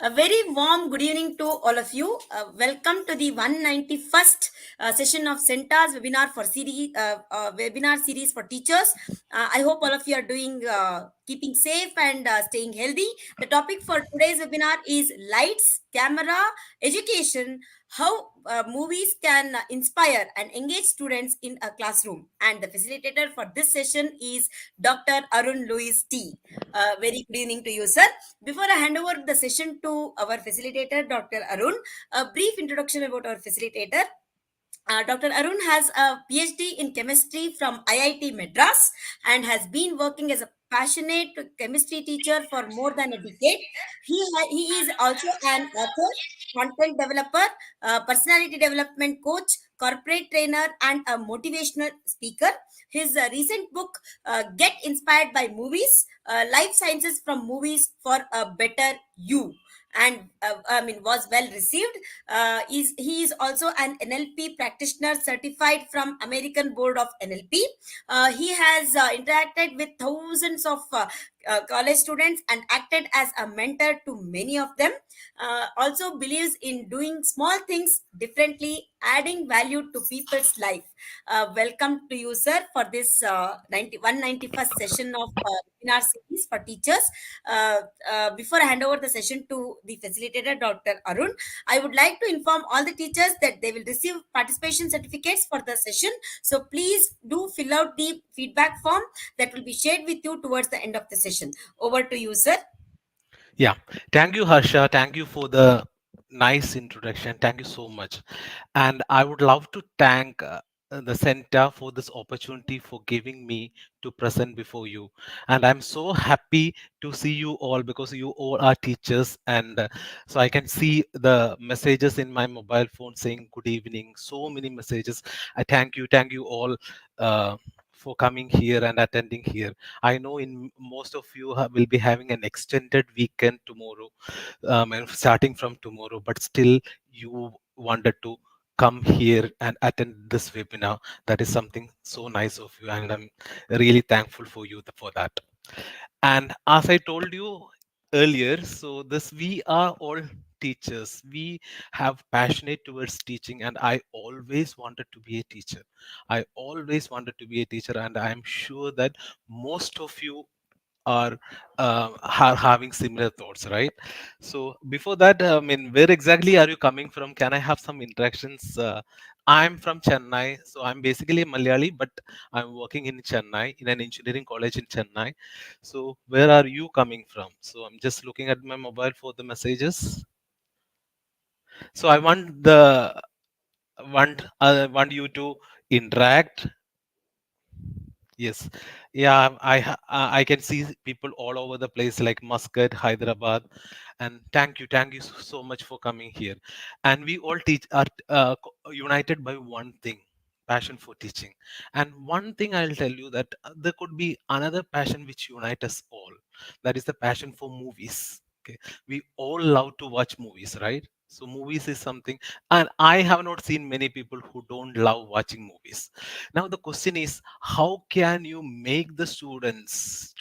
A very warm good evening to all of you. Welcome to the 191st session of Centaur's webinar series for teachers. I hope all of you are doing keeping safe and staying healthy. The topic for today's webinar is lights, camera, education, how movies can inspire and engage students in a classroom. And the facilitator for this session is Dr. Arun Louis T. Very good evening to you, sir. Before I hand over the session to our facilitator, Dr. Arun, a brief introduction about our facilitator. Dr. Arun has a PhD in chemistry from IIT Madras and has been working as a passionate chemistry teacher for more than a decade. He is also an author, content developer, personality development coach, corporate trainer, and a motivational speaker. His recent book, Get Inspired by Movies, Life Sciences from Movies for a Better You, and was well received. He is also an NLP practitioner certified from American Board of NLP. He has interacted with thousands of college students and acted as a mentor to many of them. Also believes in doing small things differently, adding value to people's life. Welcome to you, sir, for this 191st session of webinar series for teachers. Before I hand over the session to the facilitator, Dr. Arun, I would like to inform all the teachers that they will receive participation certificates for the session. So please do fill out the feedback form that will be shared with you towards the end of the session. Over to you, sir. Yeah, thank you, Harsha. Thank you for the nice introduction. Thank you so much. And I would love to thank the center for this opportunity for giving me to present before you. And I'm so happy to see you all because you all are teachers. And so I can see the messages in my mobile phone saying good evening. So many messages. I thank you all. For coming here and attending here. I know in most of you will be having an extended weekend tomorrow, and starting from tomorrow, but still you wanted to come here and attend this webinar. That is something so nice of you, and I'm really thankful for you for that. And as I told you earlier, so this we are all teachers. We have passionate towards teaching, and I always wanted to be a teacher. I always wanted to be a teacher, and I'm sure that most of you are having similar thoughts, right? So before that, I mean, where exactly are you coming from? Can I have some interactions? I'm from Chennai, so I'm basically Malayali, but I'm working in Chennai in an engineering college in Chennai. So where are you coming from? So I'm just looking at my mobile for the messages. So I want you to interact. Yes, yeah, I can see people all over the place like Muscat, Hyderabad, and thank you so much for coming here. And we all teach are united by one thing, passion for teaching. And one thing I'll tell you that there could be another passion which unites us all. That is the passion for movies. Okay, we all love to watch movies, right? So movies is something, and I have not seen many people who don't love watching movies. Now the question is, how can you make the students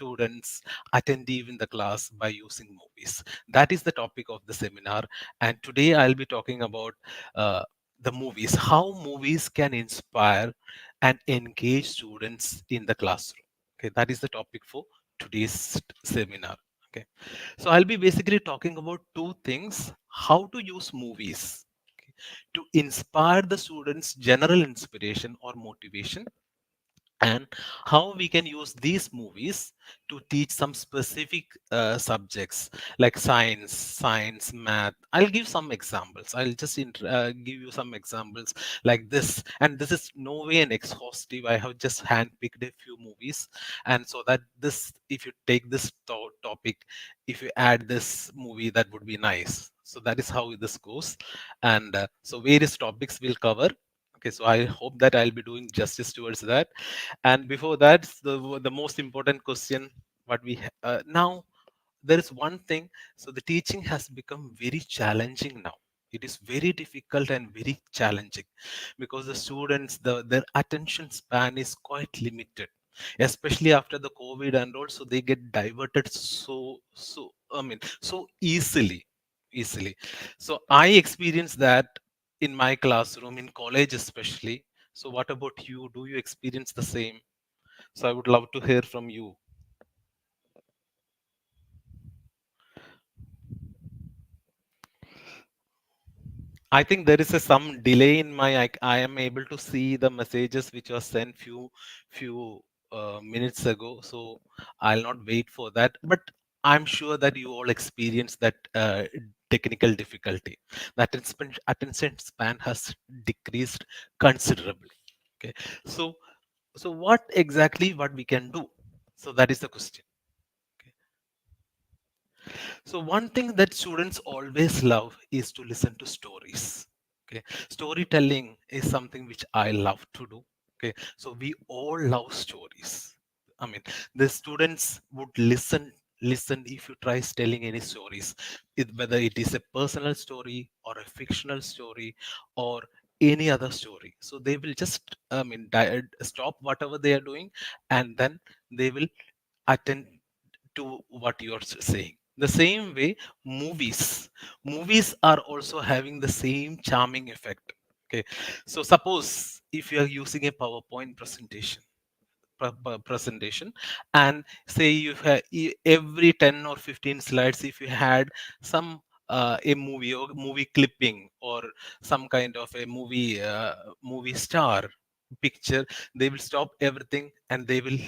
attentive in the class by using movies? That is the topic of the seminar, and today I'll be talking about uh, the movies, how movies can inspire and engage students in the classroom. Okay, that is the topic for today's seminar. Okay, so I'll be basically talking about two things: how to use movies, okay, to inspire the students' general inspiration or motivation, and how we can use these movies to teach some specific subjects like science, math. I'll give some examples. I'll just give you some examples like this, and this is no way an exhaustive. I have just handpicked a few movies, and so that this, if you take this topic, if you add this movie, that would be nice. So that is how this goes, and so various topics will cover. Okay, so I hope that I'll be doing justice towards that. And before that, the most important question, what now, there is one thing. So the teaching has become very challenging now. It is very difficult and very challenging because the students, their attention span is quite limited, especially after the COVID, and also they get diverted so easily. easily. So I experienced that in my classroom, in college especially. So what about you? Do you experience the same? So I would love to hear from you. I think there is a some delay in my. I am able to see the messages which was sent few minutes ago. So I'll not wait for that. But I'm sure that you all experience that technical difficulty. That attention span has decreased considerably. Okay. So what exactly what we can do? So that is the question. Okay. So one thing that students always love is to listen to stories. Okay, storytelling is something which I love to do. Okay, so we all love stories. I mean, the students would listen if you try telling any stories, whether it is a personal story or a fictional story or any other story. So they will just, I mean, stop whatever they are doing, and then they will attend to what you are saying. The same way, movies are also having the same charming effect. Okay, so suppose if you are using a PowerPoint presentation, and say you have every 10 or 15 slides, if you had some a movie or movie clipping or some kind of a movie star picture, they will stop everything and they will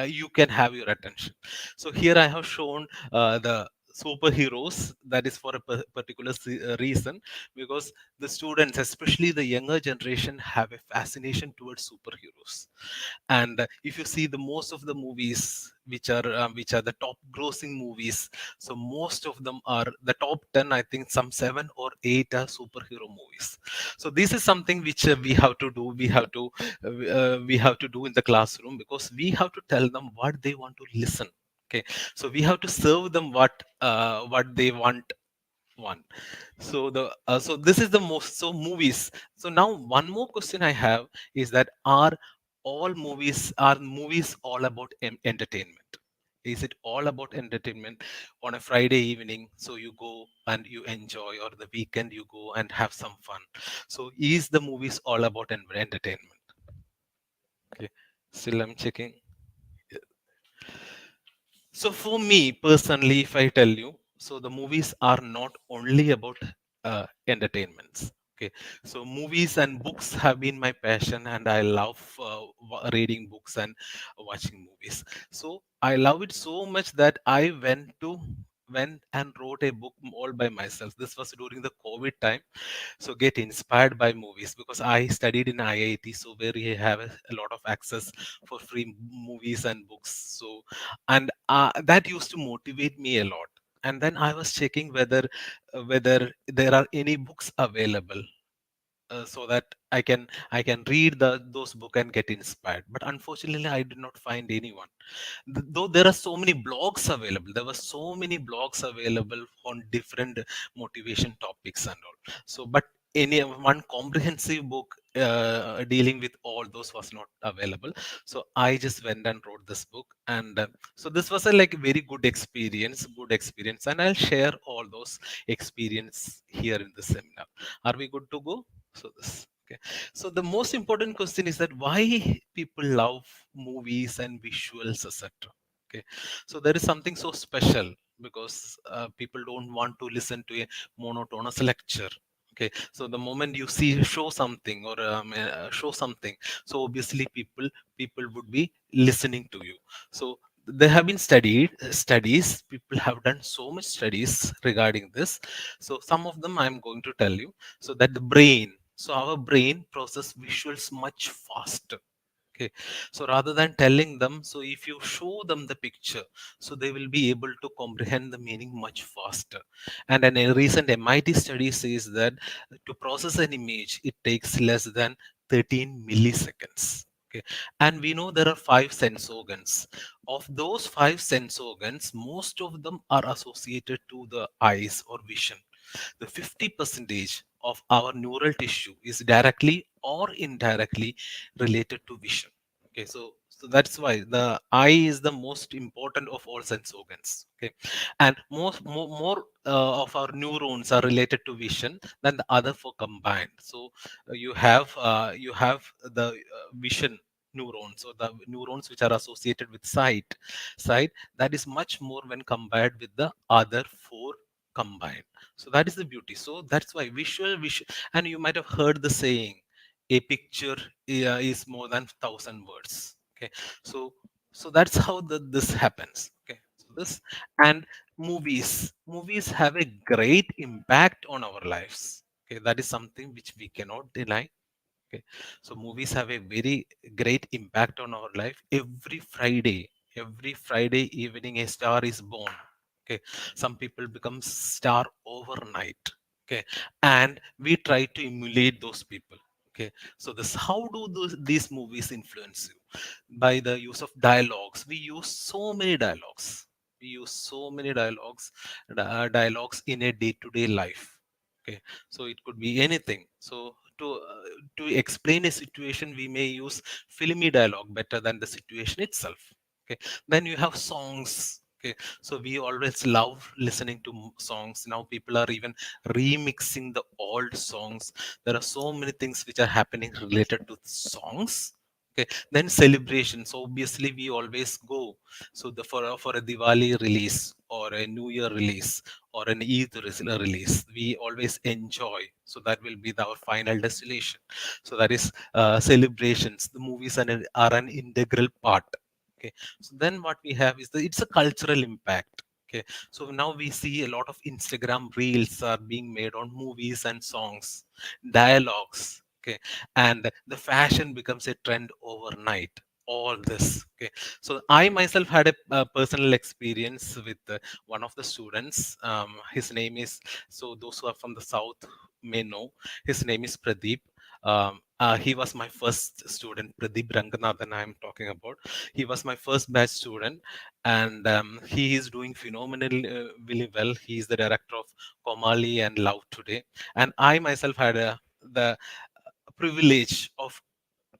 you can have your attention. So here I have shown the superheroes. That is for a particular reason, because the students, especially the younger generation, have a fascination towards superheroes. And if you see the most of the movies which are the top grossing movies, so most of them are the top 10. I think some 7 or 8 are superhero movies. So this is something which we have to do. We have to do in the classroom, because we have to tell them what they want to listen. Okay, so we have to serve them what they want. So this is the most. So movies. So now one more question I have is that are movies all about entertainment? Is it all about entertainment on a Friday evening? So you go and you enjoy, or the weekend you go and have some fun. So is the movies all about entertainment? Okay, still I'm checking. So for me personally, if I tell you, so the movies are not only about entertainments. Okay, so movies and books have been my passion, and I love reading books and watching movies. So I love it so much that I went and wrote a book all by myself. This was during the COVID time. So get inspired by movies, because I studied in IIT, so where we have a lot of access for free movies and books. So and that used to motivate me a lot. And then I was checking whether there are any books available, so that I can read those book and get inspired. But unfortunately, I did not find anyone. Though there are so many blogs available, there were so many blogs available on different motivation topics and all. So but any one comprehensive book dealing with all those was not available. So I just went and wrote this book. And so this was a like very good experience, and I'll share all those experience here in the seminar. Are we good to go? So this. Okay. So the most important question is that why people love movies and visuals, etc. Okay. So there is something so special, because people don't want to listen to a monotonous lecture. Okay. So the moment you see show something or show something, so obviously people would be listening to you. So there have been studies. People have done so much studies regarding this. So some of them I'm going to tell you. So that the brain, so our brain process visuals much faster. Okay. So rather than telling them, so if you show them the picture, so they will be able to comprehend the meaning much faster. And a recent MIT study says that to process an image, it takes less than 13 milliseconds. Okay. And we know there are five sense organs. Of those five sense organs, most of them are associated to the eyes or vision. The 50 percentage of our neural tissue is directly or indirectly related to vision. Okay, so So that's why the eye is the most important of all sense organs. Okay, and more of our neurons are related to vision than the other four combined. So you have the vision neurons, or the neurons which are associated with sight, that is much more when compared with the other four combined. So that is the beauty. So that's why visual, and you might have heard the saying, a picture is more than 1,000 words. Okay, so that's how this happens. Okay, so this, and movies have a great impact on our lives. Okay, that is something which we cannot deny. Okay, so movies have a very great impact on our life. Every Friday evening, a star is born. Okay, some people become star overnight. Okay, and we try to emulate those people. Okay, so this, how do these movies influence you? By the use of dialogues. We use so many dialogues. We use so many dialogues in a day-to-day life. Okay, so it could be anything. So to explain a situation, we may use filmy dialogue better than the situation itself. Okay, then you have songs. Okay, so we always love listening to songs. Now people are even remixing the old songs. There are so many things which are happening related to songs. Okay, then celebrations. Obviously, we always go. So for a Diwali release or a New Year release or an release, we always enjoy. So that will be our final destination. So that is celebrations. The movies are an integral part. Okay. So then what we have is it's a cultural impact. Okay. So now we see a lot of Instagram reels are being made on movies and songs, dialogues. Okay, and the fashion becomes a trend overnight. All this. Okay, so I myself had a personal experience with one of the students. His name is, so those who are from the south may know, his name is Pradeep. He was my first student, Pradeep Ranganathan. I am talking about. He was my first batch student, and he is doing phenomenally really well. He is the director of Komali and Love Today, and I myself had the privilege of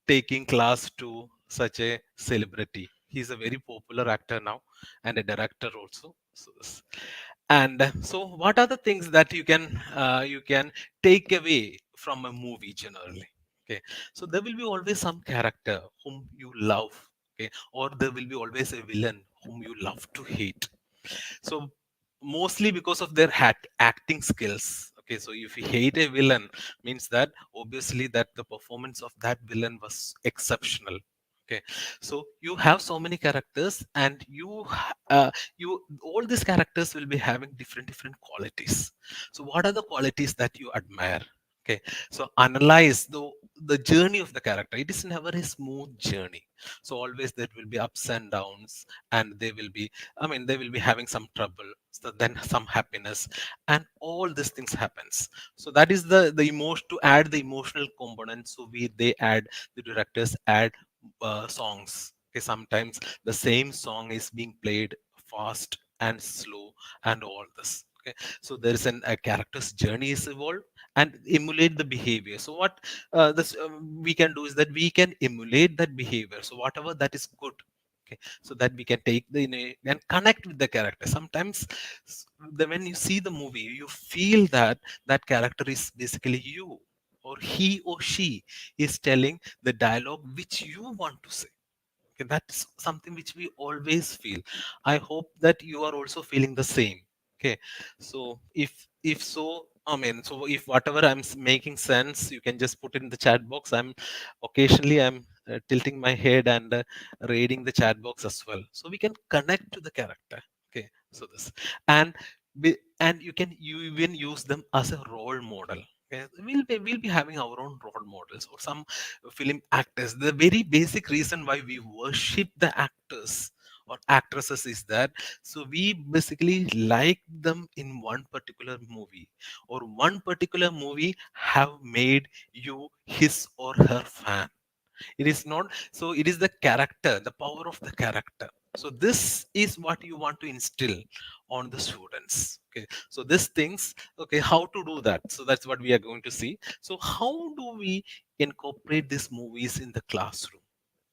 taking class to such a celebrity. He's a very popular actor now and a director also. So what are the things that you can take away from a movie generally? Okay, so there will be always some character whom you love. Okay, or there will be always a villain whom you love to hate. So mostly because of their acting skills. Okay, so if you hate a villain, means that obviously that the performance of that villain was exceptional. Okay, so you have so many characters, and you all these characters will be having different qualities. So what are the qualities that you admire? Okay, so analyze the journey of the character. It is never a smooth journey. So always there will be ups and downs, and they will be, I mean, they will be having some trouble, so then some happiness, and all these things happens. So that is the emotion, to add the emotional component. So they add, the directors add songs. Okay, sometimes the same song is being played fast and slow and all this. Okay, so there is a character's journey is evolved and emulate the behavior. So what this we can do is that we can emulate that behavior. So whatever that is good, okay, so that we can take and connect with the character. Sometimes when you see the movie, you feel that that character is basically you, or he or she is telling the dialogue which you want to say. Okay, that's something which we always feel. I hope that you are also feeling the same. Okay, so if so, I mean, so if whatever making sense, you can just put it in the chat box. I'm tilting my head and reading the chat box as well, so we can connect to the character. Okay, so this, and and you even use them as a role model. Okay, we'll be having our own role models or some film actors. The very basic reason why we worship the actors or actresses is that, so we basically like them in one particular movie, or one particular movie have made you his or her fan. It is not, so it is the character, the power of the character. So this is what you want to instill on the students. Okay, so these things, okay, how to do that, so that's what we are going to see. So how do we incorporate these movies in the classroom?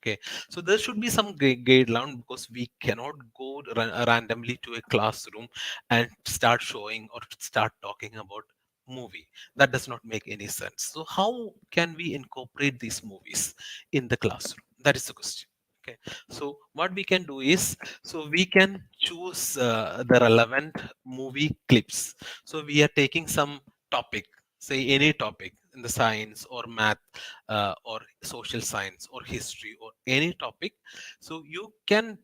Okay, so there should be some guideline, because we cannot go randomly to a classroom and start showing or start talking about movie. That does not make any sense. So how can we incorporate these movies in the classroom? That is the question. Okay, so what we can do is, so we can choose the relevant movie clips. So we are taking some topic, say any topic in the science or math, or social science or history or any topic. So you can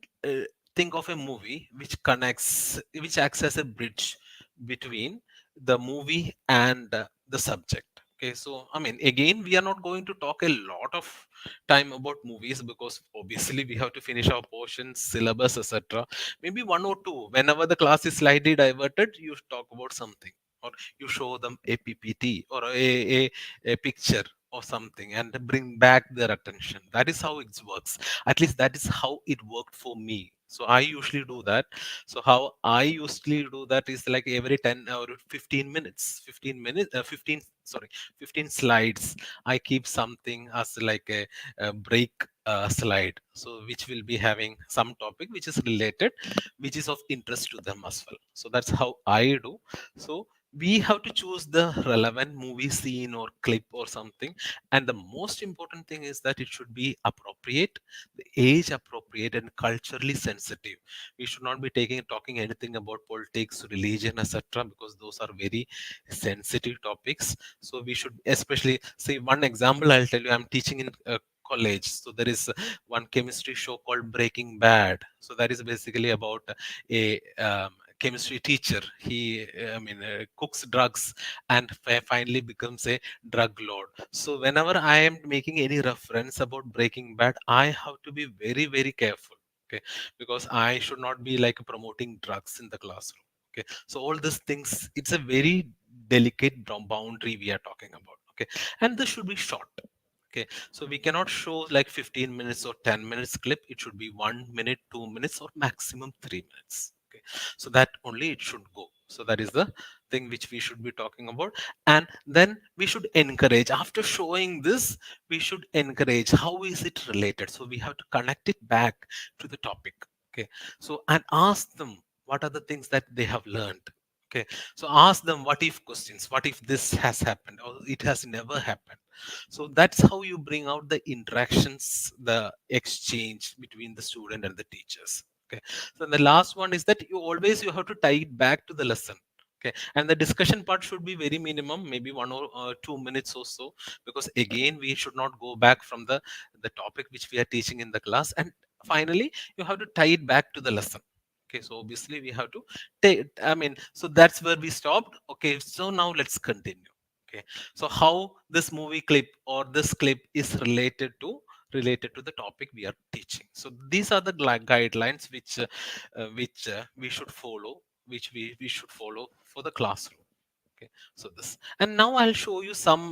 think of a movie which connects, which acts as a bridge between the movie and the subject. Okay, so I mean, again, we are not going to talk a lot of time about movies, because obviously we have to finish our portions, syllabus, etc. Maybe one or two, whenever the class is slightly diverted, you talk about something, or you show them a ppt or a picture or something, and bring back their attention. That is how it works. At least that is how it worked for me. So I usually do that. So how I usually do that is like every 10 or 15 minutes, 15 minutes, 15, sorry, 15 slides, I keep something as like a break slide. So which will be having some topic which is related, which is of interest to them as well. So that's how I do. So we have to choose the relevant movie scene or clip or something, and the most important thing is that it should be appropriate, the age appropriate and culturally sensitive. We should not be taking talking anything about politics, religion, etc., because those are very sensitive topics. So we should, especially, say one example I'll tell you. I'm teaching in college, so there is one chemistry show called Breaking Bad. So that is basically about a chemistry teacher. He, I mean, cooks drugs and finally becomes a drug lord. So whenever I am making any reference about Breaking Bad, I have to be very, very careful. Okay, because I should not be like promoting drugs in the classroom. Okay, so all these things, it's a very delicate boundary we are talking about. Okay, and this should be short. Okay, so we cannot show like 15 minutes or 10 minutes clip. It should be 1 minute, 2 minutes, or maximum 3 minutes. Okay, so that only it should go. So that is the thing which we should be talking about. And then we should encourage, after showing this, we should encourage how is it related. So we have to connect it back to the topic. Okay, so and ask them what are the things that they have learned. Okay, so ask them what if questions. What if this has happened or it has never happened? So that's how you bring out the interactions, the exchange between the student and the teachers. Okay, so the last one is that you have to tie it back to the lesson. Okay, and the discussion part should be very minimum, maybe 1 or 2 minutes or so, because again we should not go back from the topic which we are teaching in the class. And finally, you have to tie it back to the lesson. Okay, so obviously we have to take, I mean, so that's where we stopped. Okay, so now let's continue. Okay, so how this movie clip or this clip is related to the topic we are teaching. So these are the guidelines which we should follow, which we should follow for the classroom. Okay, so this, and now I'll show you some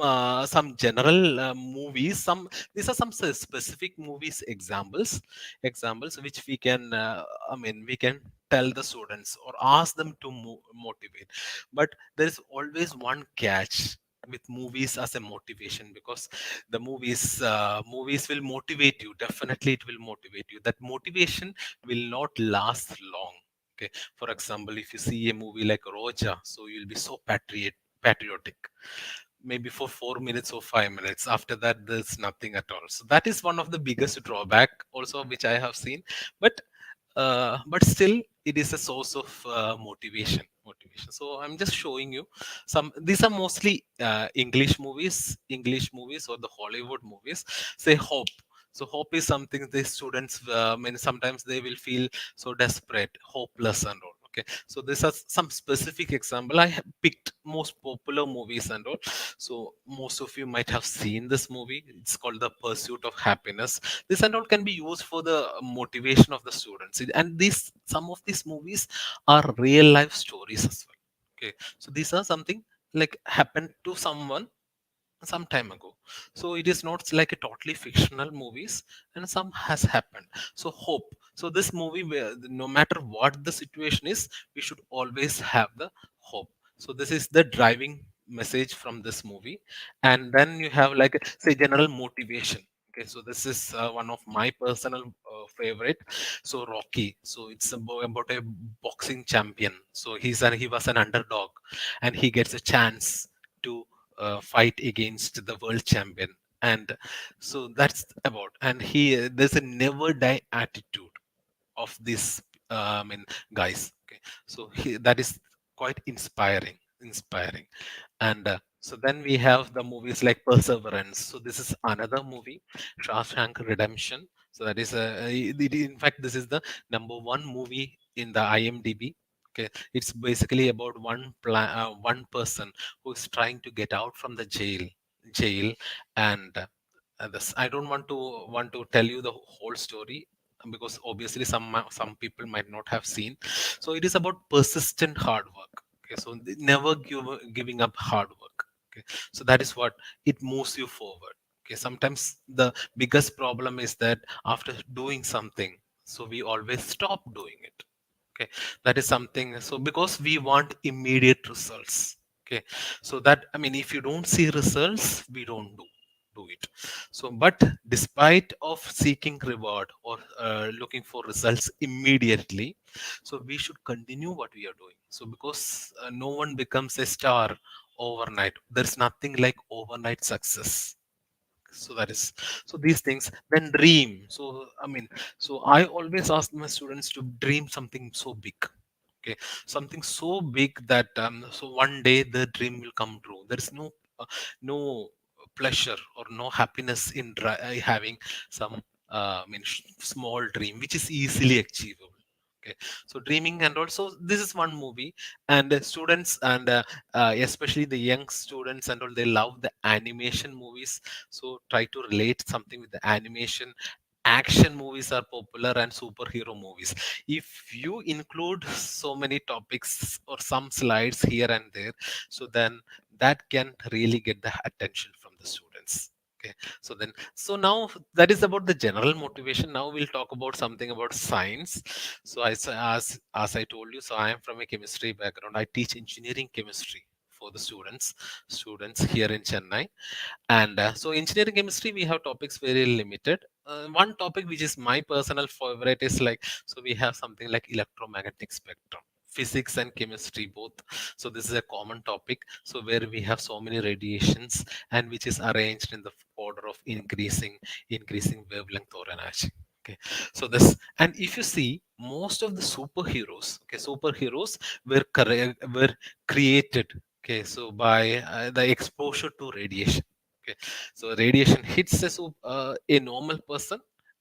general movies. Some, these are some specific movies examples which we can, I mean, we can tell the students or ask them to motivate. But there is always one catch with movies as a motivation, because the movies will motivate you. Definitely it will motivate you. That motivation will not last long. Okay, for example, if you see a movie like Roja, so you'll be so patriotic, maybe for 4 minutes or 5 minutes. After that, there's nothing at all. So that is one of the biggest drawback also which I have seen. But still it is a source of motivation. So I'm just showing you some. These are mostly English movies or the Hollywood movies. Say Hope. So hope is something the students, I mean, sometimes they will feel so desperate, hopeless and all. Okay, so these are some specific example. I have picked most popular movies and all. So most of you might have seen this movie. It's called The Pursuit of Happiness. This and all can be used for the motivation of the students. And these, some of these movies are real life stories as well. Okay, so these are something like happened to someone some time ago. So it is not like a totally fictional movies, and some has happened. So hope. So this movie, where no matter what the situation is, we should always have the hope. So this is the driving message from this movie. And then you have like, say, general motivation. Okay, so this is one of my personal favorite. So Rocky. So it's about a boxing champion. So he was an underdog, and he gets a chance to fight against the world champion. And so that's about. And there's a never die attitude of this I mean guys. Okay, so that is quite inspiring. And so then we have the movies like Perseverance. So this is another movie, Shawshank Redemption. So that is in fact this is the number one movie in the IMDb. Okay, it's basically about one person who is trying to get out from the jail. And this, I don't want to tell you the whole story, because obviously some people might not have seen. So it is about persistent hard work. Okay, so never giving up hard work. Okay, so that is what it moves you forward. Okay, sometimes the biggest problem is that after doing something, so we always stop doing it. Okay, that is something. So because we want immediate results. Okay, so that, I mean, if you don't see results, we don't do it. So but despite of seeking reward or looking for results immediately, so we should continue what we are doing. So because no one becomes a star overnight. There's nothing like overnight success. So that is, so these things. Then dream. So I mean, so I always ask my students to dream something so big. Okay, something so big that so one day the dream will come true. There is no pleasure or no happiness in having some small dream which is easily achievable. Okay, so dreaming. And also this is one movie. And students and especially the young students and all, they love the animation movies. So try to relate something with the animation. Action movies are popular, and superhero movies. If you include so many topics or some slides here and there, so then that can really get the attention from the students. Okay, so then, so now that is about the general motivation. Now we'll talk about something about science. So as I told you, so I am from a chemistry background. I teach engineering chemistry for the students here in Chennai. And so engineering chemistry, we have topics very limited. One topic which is my personal favorite is like, so we have something like electromagnetic spectrum, physics and chemistry both. So this is a common topic. So where we have so many radiations, and which is arranged in the order of increasing wavelength or energy. Okay, so this, and if you see, most of the superheroes were created, okay, so by the exposure to radiation. Okay, so radiation hits a normal person,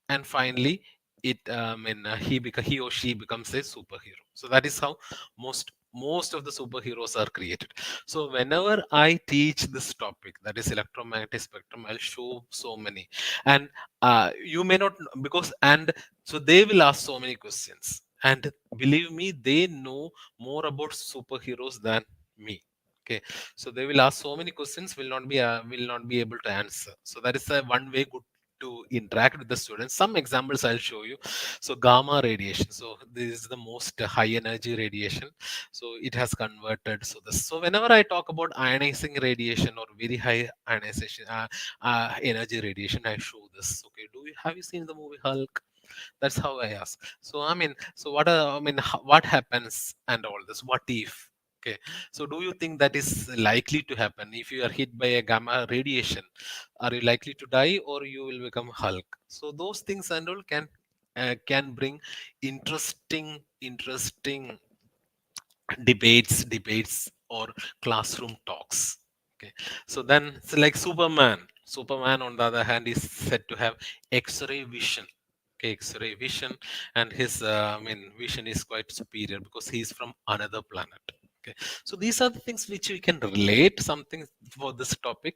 and finally he or she becomes a superhero. So that is how most of the superheroes are created. So whenever I teach this topic, that is electromagnetic spectrum, I'll show so many. And you may not because, and so they will ask so many questions, and believe me, they know more about superheroes than me. Okay, so they will ask so many questions, will not be able to answer. So that is a one way good to interact with the students. Some examples I'll show you. So gamma radiation, so this is the most high energy radiation. So it has converted. So whenever I talk about ionizing radiation or very high ionization energy radiation, I show this. Okay, have you seen the movie Hulk? That's how I ask. So I mean, so what happens and all this, what if? Okay, so do you think that is likely to happen? If you are hit by a gamma radiation, are you likely to die, or you will become Hulk? So those things and all can bring interesting debates or classroom talks. Okay, so then it's like Superman on the other hand is said to have X-ray vision. Okay, X-ray vision. And his vision is quite superior because he is from another planet. Okay, so these are the things which we can relate something for this topic.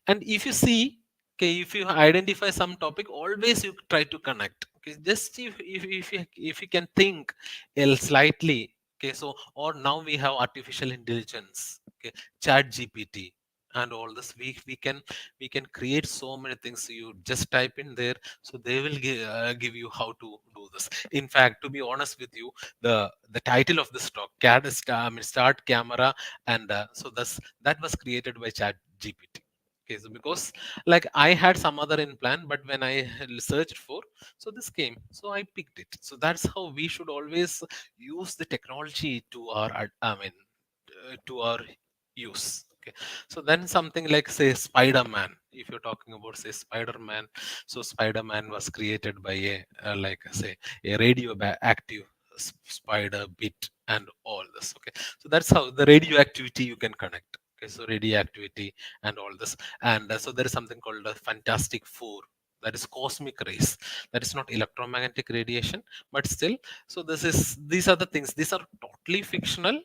And if you see, okay, if you identify some topic, always you try to connect. Okay, just if you can think slightly. Okay, so or now we have artificial intelligence. Okay, chat GPT and all this, we can create so many things. So you just type in there, so they will give you how to do this. In fact, to be honest with you, the title of this talk, cat start camera. And so that was created by chat GPT. Okay, so because like I had some other in plan, but when I searched for, so this came, so I picked it. So that's how we should always use the technology to our I mean to our use. Okay, so then something like say Spider-Man. If you're talking about say Spider-Man, so Spider-Man was created by a like say a radioactive spider bit and all this. Okay, so that's how the radioactivity you can connect. Okay, so radioactivity and all this, and so there is something called a Fantastic Four. That is cosmic rays. That is not electromagnetic radiation, but still. So this is these are the things. These are totally fictional,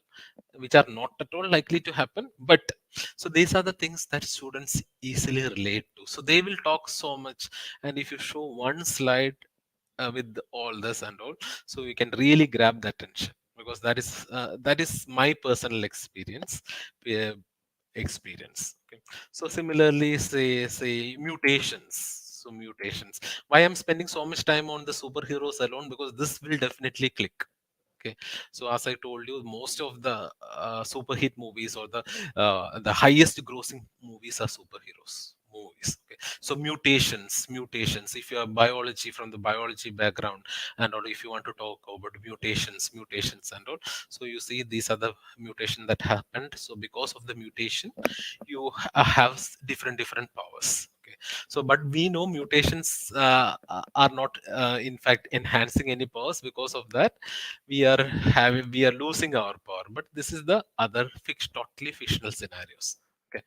which are not at all likely to happen. But so these are the things that students easily relate to. So they will talk so much, and if you show one slide with all this and all, so you can really grab the attention, because that is my personal uh, experience. Okay, so similarly, say mutations. So mutations, why I'm spending so much time on the superheroes alone, because this will definitely click. Okay, so as I told you, most of the super hit movies, or the highest grossing movies, are superheroes movies. Okay, so mutations, if you are biology, from the biology background, and or if you want to talk about mutations and all, so you see these are the mutation that happened. So because of the mutation, you have different powers. Okay, so but we know mutations are not in fact enhancing any powers. Because of that, we are losing our power. But this is the other totally fictional scenarios. Okay,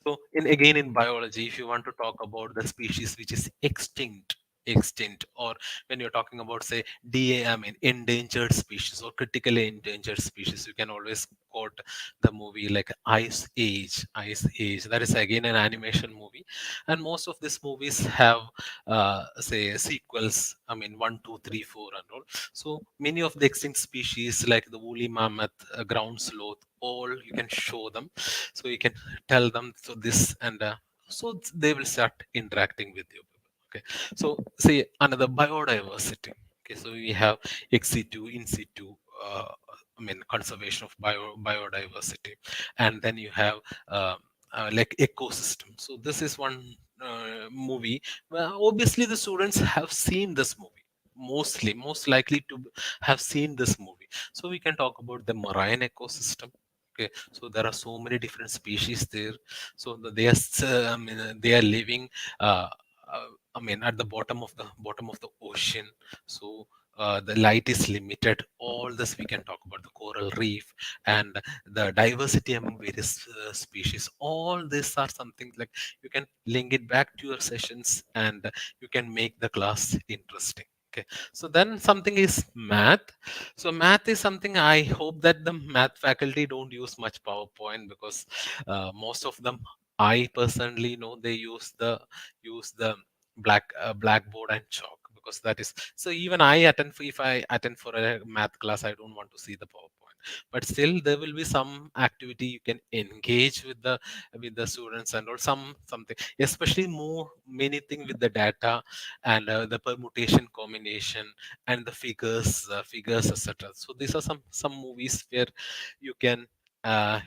so in again in biology, if you want to talk about the species which is extinct, or when you're talking about say I mean endangered species or critically endangered species, you can always quote the movie like Ice Age. That is again an animation movie, and most of these movies have say sequels. I mean 1, 2, 3, 4 and all. So many of the extinct species like the woolly mammoth, ground sloth, all you can show them. So you can tell them so this, and so they will start interacting with you. Okay, so say another biodiversity. Okay, so we have ex situ, in situ. I mean conservation of biodiversity, and then you have uh, like ecosystem. So this is one movie. Well, obviously the students have seen this movie, most likely to have seen this movie. So we can talk about the marine ecosystem. Okay, so there are so many different species there. So they are I mean, they are living uh, I mean at the bottom of the ocean. So the light is limited. All this we can talk about the coral reef and the diversity among various species. All these are something like you can link it back to your sessions, and you can make the class interesting. Okay, so then something is math. So math is something I hope that the math faculty don't use much PowerPoint, because most of them I personally know they use the blackboard and chalk, because that is so. Even if I attend for a math class, I don't want to see the PowerPoint. But still there will be some activity you can engage with the students, and or something, especially more many thing with the data, and the permutation combination, and the figures etc. So these are some movies where you can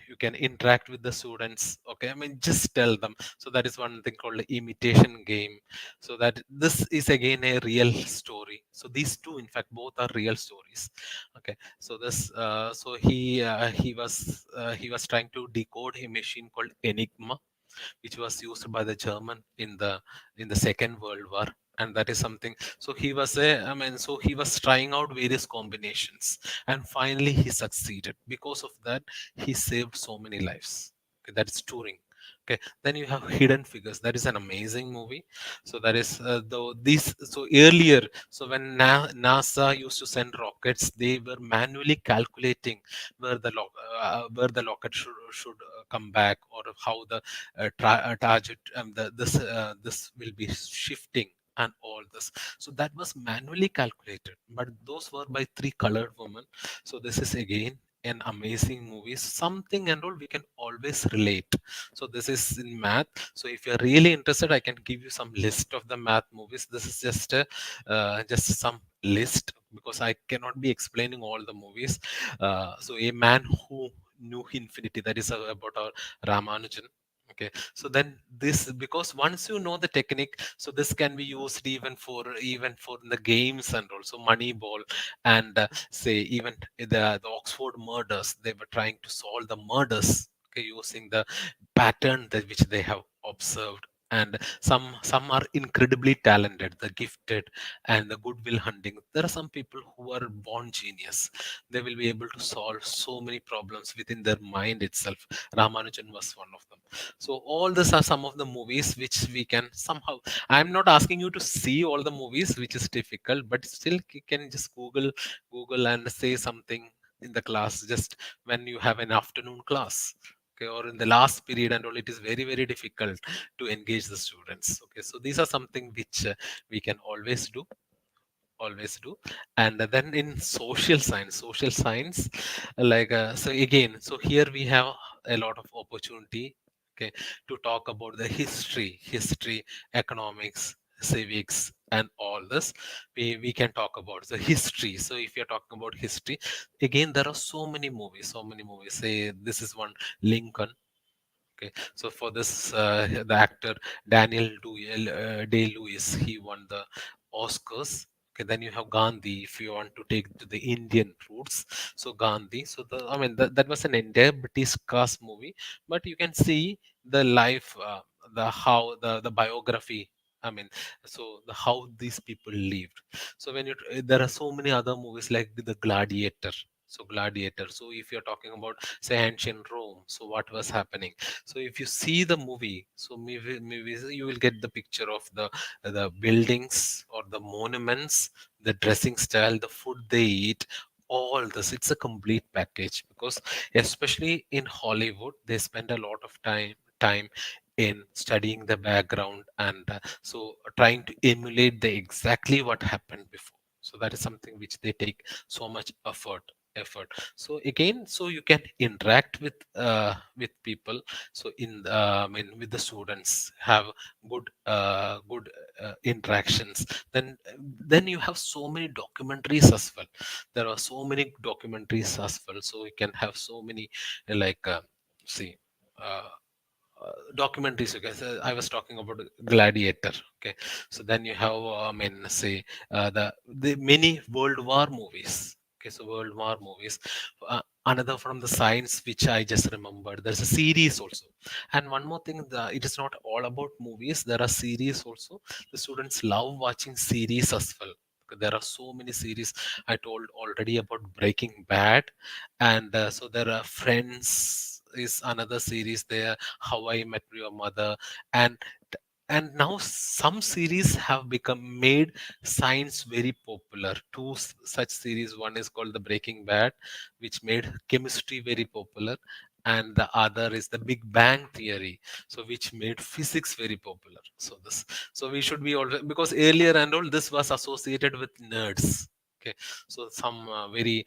you can interact with the students. Okay, I mean just tell them. So that is one thing called the imitation game. So that this is again a real story. So these two in fact both are real stories. Okay, so this he was trying to decode a machine called Enigma, which was used by the German in the Second World War. And that is something. So he was trying out various combinations, and finally he succeeded. Because of that, he saved so many lives. Okay, that's Turing. Okay, then you have Hidden Figures. That is an amazing movie. So that is though these so earlier. So when NASA used to send rockets, they were manually calculating where the rocket should come back, or how the target this will be shifting, and all this. So that was manually calculated, but those were by three colored women. So this is again an amazing movie, something and all we can always relate. So this is in math. So if you're really interested, I can give you some list of the math movies. This is just some list, because I cannot be explaining all the movies. So a man who knew infinity, that is about our Ramanujan. Okay, so then this, because once you know the technique, so this can be used even for the games, and also Moneyball, and say even the Oxford murders, they were trying to solve the murders, okay, using the pattern that which they have observed. And some are incredibly talented, the gifted, and the goodwill hunting. There are some people who are born genius. They will be able to solve so many problems within their mind itself. Ramanujan was one of them. So all these are some of the movies which we can somehow. I'm not asking you to see all the movies, which is difficult, but still you can just Google and say something in the class, just when you have an afternoon class, okay, or in the last period and all. It is very very difficult to engage the students. Okay, so these are something which we can always do. And then in social science, like so again, so here we have a lot of opportunity, okay, to talk about the history, economics, civics, and all this. We can talk about the history. So if you're talking about history, again, there are so many movies. Say this is one, Lincoln. Okay, so for this, the actor Daniel Day-Lewis, he won the Oscars. Okay, then you have Gandhi. If you want to take to the Indian roots, so Gandhi. So I mean, that was an entire British cast movie, but you can see the life, the how the biography. I mean, so the how these people lived. So when there are so many other movies like the Gladiator. So Gladiator. So if you're talking about, say, ancient Rome, so what was happening? So if you see the movie, so maybe you will get the picture of the buildings or the monuments, the dressing style, the food they eat, all this. It's a complete package, because especially in Hollywood, they spend a lot of time in studying the background, and so trying to emulate the exactly what happened before. So that is something which they take so much effort. So again, so you can interact with people. So I mean, with the students, have good interactions. Then you have so many documentaries as well. There are so many documentaries as well, so you can have so many, like see uh, documentaries. Okay, so I was talking about Gladiator. Okay, so then you have, I mean, say, the many World War movies. Okay, so World War movies. Another from the science which I just remembered, there's a series also. And one more thing, it is not all about movies, there are series also. The students love watching series as well. There are so many series. I told already about Breaking Bad, and so there are Friends is another series there, How I Met Your Mother, and now some series have become made science very popular. Two such series, one is called the Breaking Bad, which made chemistry very popular, and the other is the Big Bang Theory, so which made physics very popular. So this, so we should be all, because earlier and all this was associated with nerds. Okay, so some very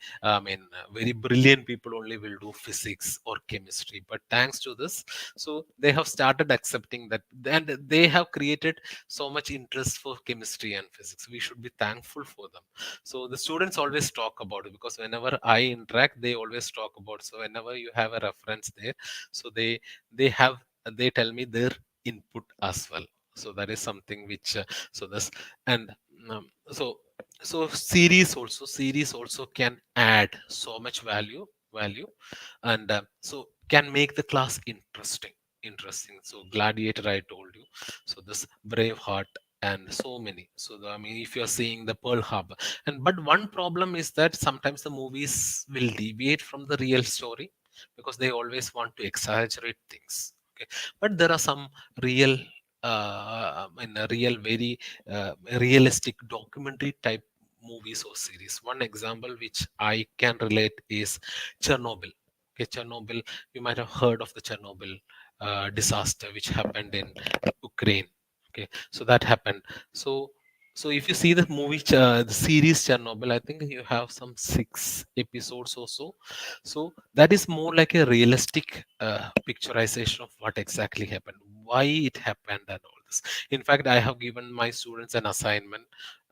brilliant people only will do physics or chemistry. But thanks to this, so they have started accepting that, and they have created so much interest for chemistry and physics. We should be thankful for them. So the students always talk about it, because whenever I interact, they always talk about. So whenever you have a reference there, so they have they tell me their input as well. So that is something which so this and so series also can add so much value, and so can make the class interesting. So Gladiator, I told you. So this Braveheart, and so many. So I mean, if you're seeing the Pearl Harbor, and but one problem is that sometimes the movies will deviate from the real story, because they always want to exaggerate things. Okay, but there are some real real, very realistic documentary type movies or series. One example which I can relate is Chernobyl. Okay, Chernobyl, you might have heard of the Chernobyl disaster which happened in Ukraine. Okay, so that happened. So, so if you see the movie, the series Chernobyl, I think you have some 6 episodes or so. So that is more like a realistic picturization of what exactly happened, why it happened, and all this. In fact, I have given my students an assignment,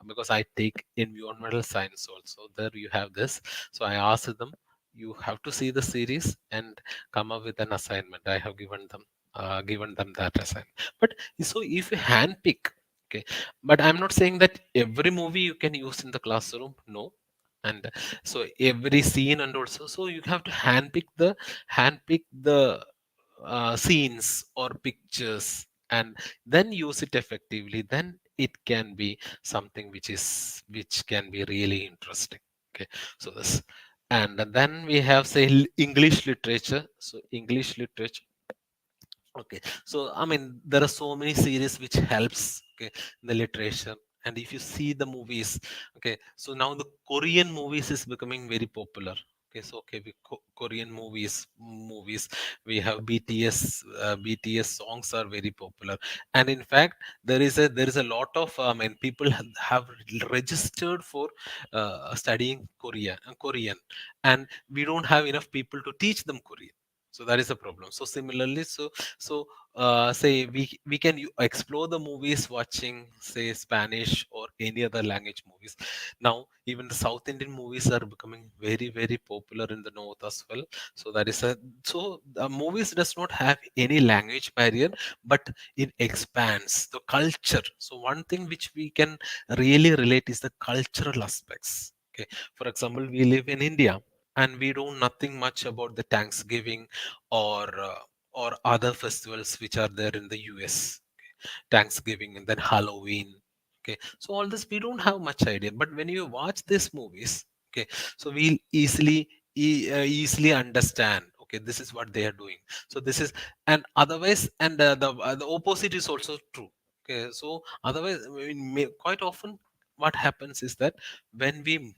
because I take environmental science also. There you have this. So I asked them, you have to see the series and come up with an assignment. I have given them given them that assignment. But so if you handpick, okay, but I'm not saying that every movie you can use in the classroom, no. And so every scene, and also so you have to handpick the scenes or pictures, and then use it effectively. Then it can be something which can be really interesting. Okay, so this, and then we have say English literature. So English literature. Okay, so I mean there are so many series which helps, okay, in the literature. And if you see the movies, okay, so now the Korean movies is becoming very popular. Okay, so okay, Korean movies, we have BTS. BTS songs are very popular, and in fact there is a lot of I mean people have registered for studying Korean, and we don't have enough people to teach them Korean. So that is a problem. So similarly, say we can explore the movies watching say Spanish or any other language movies. Now even the South Indian movies are becoming very very popular in the north as well. So that is a, so the movies does not have any language barrier, but it expands the culture. So one thing which we can really relate is the cultural aspects. Okay, for example, we live in India and we know nothing much about the Thanksgiving or other festivals which are there in the US. Thanksgiving and then Halloween. Okay, so all this we don't have much idea. But when you watch these movies, okay, so we'll easily understand. Okay, this is what they are doing. So this is, and otherwise, and the opposite is also true. Okay, so otherwise, I mean, quite often what happens is that when we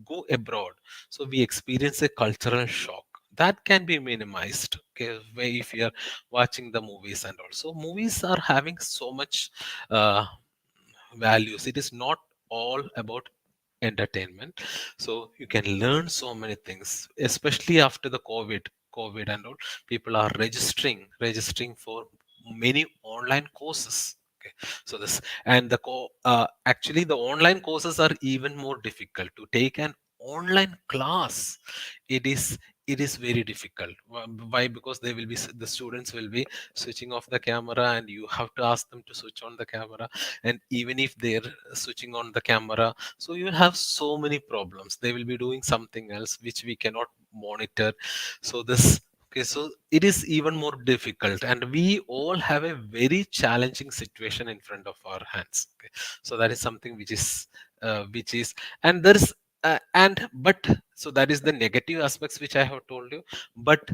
go abroad, so we experience a cultural shock that can be minimized. Okay, if you are watching the movies, and also movies are having so much uh, values. It is not all about entertainment. So you can learn so many things, especially after the COVID and all. People are registering for many online courses. Okay, so this, and actually the online courses are even more difficult to take an online class. It is it is very difficult. Why? Because they will be the students will be switching off the camera, and you have to ask them to switch on the camera. And even if they're switching on the camera, so you have so many problems. They will be doing something else which we cannot monitor. So this, okay, so it is even more difficult, and we all have a very challenging situation in front of our hands. Okay, so that is something which is and there's and but so that is the negative aspects which I have told you. But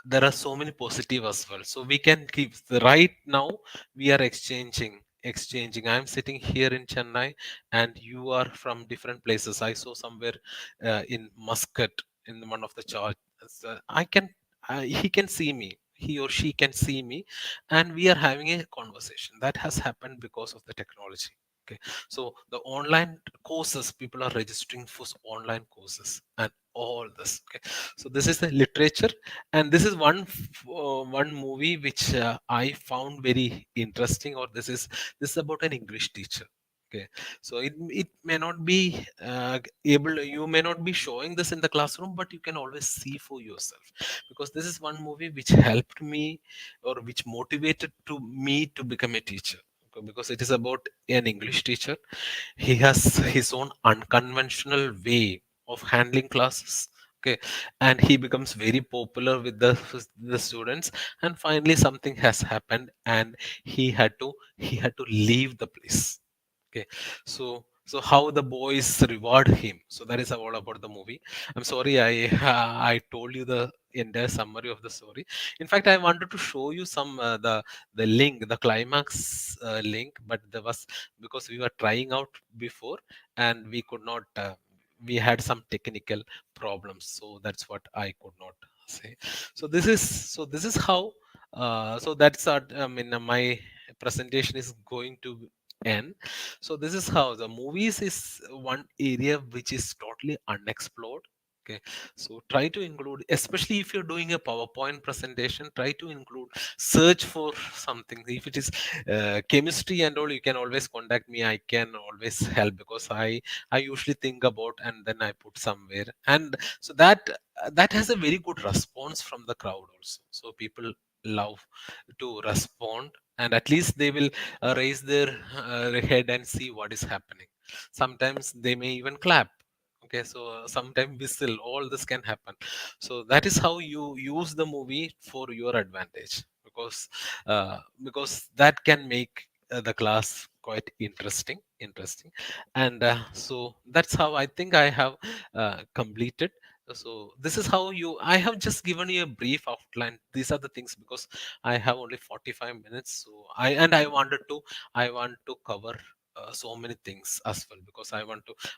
there are so many positive as well. So we can keep right now we are exchanging. I'm sitting here in Chennai, and you are from different places. I saw somewhere in Muscat, in one of the church. I can he can see me, he or she can see me, and we are having a conversation. That has happened because of the technology. Okay, so the online courses, people are registering for online courses and all this. Okay, so this is the literature. And this is one movie which I found very interesting. Or this is about an English teacher. Okay, so it may not be able, you may not be showing this in the classroom, but you can always see for yourself, because this is one movie which helped me, or which motivated to me to become a teacher. Okay, because it is about an English teacher. He has his own unconventional way of handling classes. Okay, and he becomes very popular with the students. And finally something has happened, and he had to leave the place. Okay, so how the boys reward him. So that is all about the movie. I'm sorry, I told you the entire summary of the story. In fact, I wanted to show you some the link, the climax link, but there was, because we were trying out before, and we could not we had some technical problems, so that's what I could not say. So this is how so that's I mean my presentation is going to end. So this is how the movies is one area which is totally unexplored. Okay, so try to include, especially if you're doing a PowerPoint presentation, try to include, search for something. If it is chemistry and all, you can always contact me. I can always help, because I usually think about and then I put somewhere. And so that has a very good response from the crowd also. So people love to respond, and at least they will raise their head and see what is happening. Sometimes they may even clap. Okay, so sometimes whistle. All this can happen. So that is how you use the movie for your advantage, because that can make the class quite interesting. And so that's how I think I have completed. So this is how you I have just given you a brief outline. These are the things, because I have only 45 minutes. So I want to cover so many things as well, because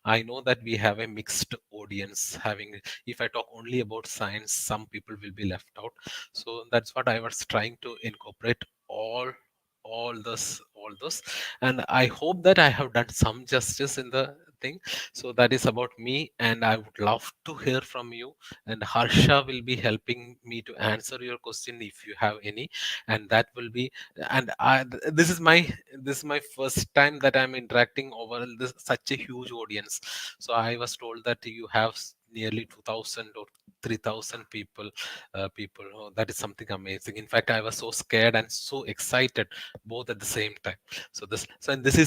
I know that we have a mixed audience. Having If I talk only about science, some people will be left out. So that's what I was trying to incorporate, all those, and I hope that I have done some justice in the thing. So that is about me, and I would love to hear from you. And Harsha will be helping me to answer your question if you have any. And that will be and I this is my first time that I'm interacting over such a huge audience. So I was told that you have nearly 2000 or 3000 people. Oh, that is something amazing. In fact, I was so scared and so excited both at the same time. This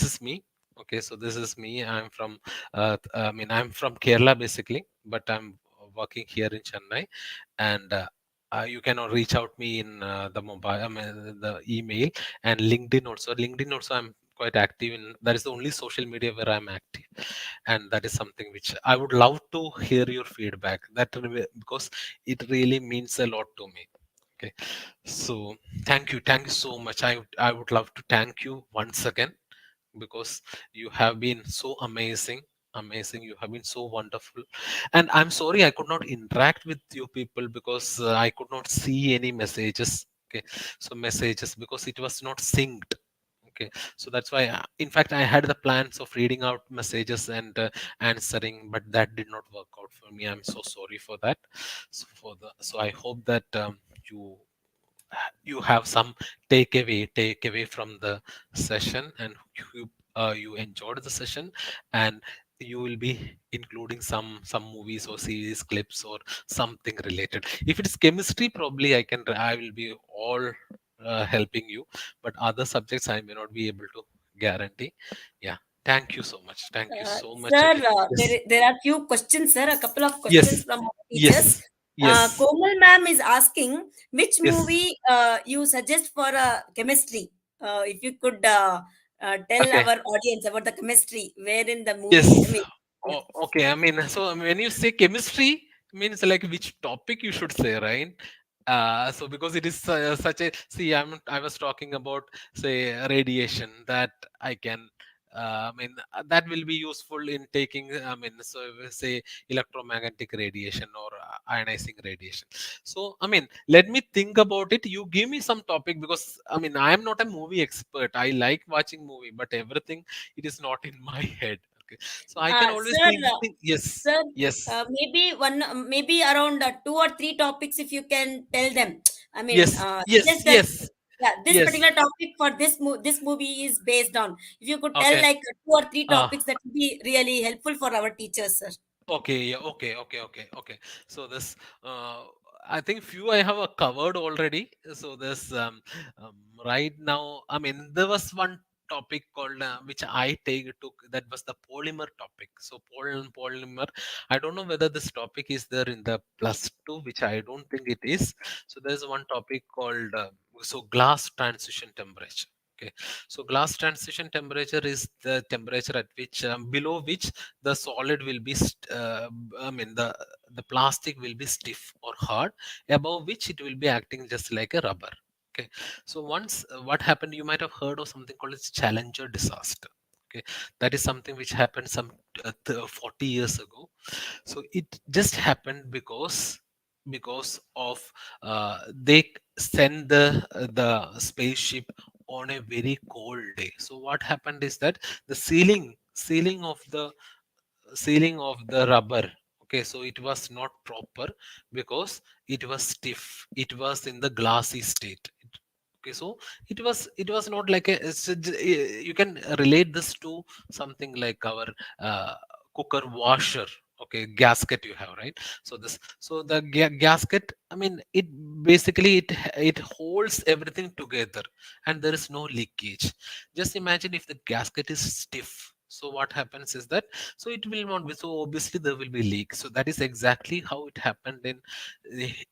is me. Okay, so this is me. I'm from Kerala basically, but I'm working here in Chennai. And you can reach out me in the mobile, the email, and LinkedIn also. LinkedIn also, I'm quite active in. That is the only social media where I'm active, and that is something which I would love to hear your feedback. Because it really means a lot to me. Okay, so thank you so much. I would love to thank you once again, because you have been so amazing. You have been so wonderful. And I'm sorry I could not interact with you people, because I could not see any messages. Okay, so messages, because it was not synced. Okay, so that's why, in fact, I had the plans of reading out messages and answering, but that did not work out for me. I'm so sorry for that. So I hope that you you have some takeaway from the session, and you enjoyed the session, and you will be including some movies or series clips or something related. If it is chemistry, probably I will be all helping you, but other subjects I may not be able to guarantee. Yeah, thank you so much Sir, again. Yes, there are few questions, sir. A couple of questions yes, from our teachers. yes, yes. Komal ma'am is asking which Yes, movie you suggest for chemistry. If you could tell okay. our audience about the chemistry, where in the movie? I Yes. mean, yeah. Oh, okay. I mean, so when you say chemistry, means like which topic you should say, right? So because it is such a see, I was talking about, say, radiation, that I can. That will be useful in taking. So say electromagnetic radiation or ionizing radiation. So let me think about it. You give me some topic, because I am not a movie expert. I like watching movie, but everything, it is not in my head. Okay, so I can always Sir, think. Yes, sir, yes, maybe around two or three topics if you can tell them. I mean, yes, just yes, that. yes, Yeah, this yes. particular topic for this movie is based on. If you could tell Okay. like two or three Uh, topics, that would be really helpful for our teachers, sir. okay, yeah, okay. So this, uh, I think few I have covered already. So this, um, right now, there was one topic called which I took, that was the polymer topic. So polymer. I don't know whether this topic is there in the plus two, which I don't think it is. So there's one topic called glass transition temperature. Okay, so glass transition temperature is the temperature at which below which the solid will be the plastic will be stiff or hard, above which it will be acting just like a rubber. Okay, so once what happened, you might have heard of something called as Challenger disaster. Okay, that is something which happened some 40 years ago. So it just happened because of they send the spaceship on a very cold day. So what happened is that the sealing of the rubber, okay, so it was not proper, because it was stiff, it was in the glassy state. Okay, so it was not like you can relate this to something like our cooker washer. okay, gasket you have, right? So this, so the gasket, I mean, it basically it holds everything together, and there is no leakage. Just imagine if the gasket is stiff, so what happens is that, so it will not be, so obviously there will be leak. So that is exactly how it happened in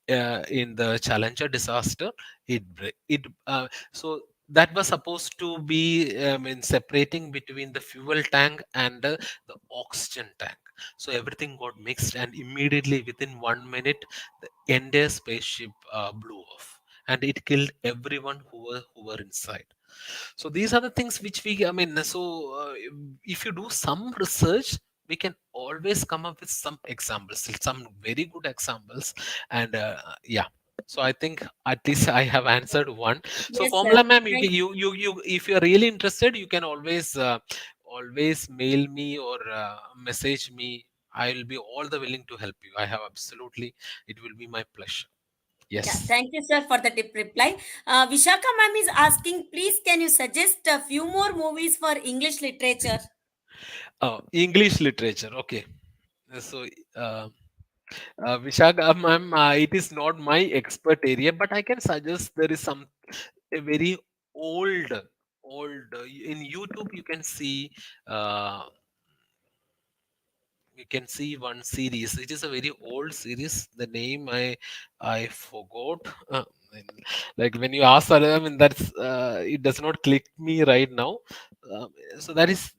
the Challenger disaster. So that was supposed to be, I mean, separating between the fuel tank and the oxygen tank. So everything got mixed, and immediately within 1 minute, the entire spaceship blew off, and it killed everyone who were inside. So these are the things which we, I mean, so if you do some research, we can always come up with some examples, some very good examples, and yeah. So I think at least I have answered one. So Yes, sir. Formula ma'am, Thank if you're really interested, you can always mail me or message me. I will be all the willing to help you. I have absolutely, it will be my pleasure. Yeah, Yes. thank you, sir, for the tip reply. Vishaka ma'am is asking, please, can you suggest a few more movies for English literature? Oh, English literature. Okay. So, uh, Vishaka, ma'am, it is not my expert area, but I can suggest there is some a very old, in YouTube. Uh, you can see one series. It is a very old series. The name I forgot. Like when you ask, I mean, that's it does not click me right now. Um, so that is.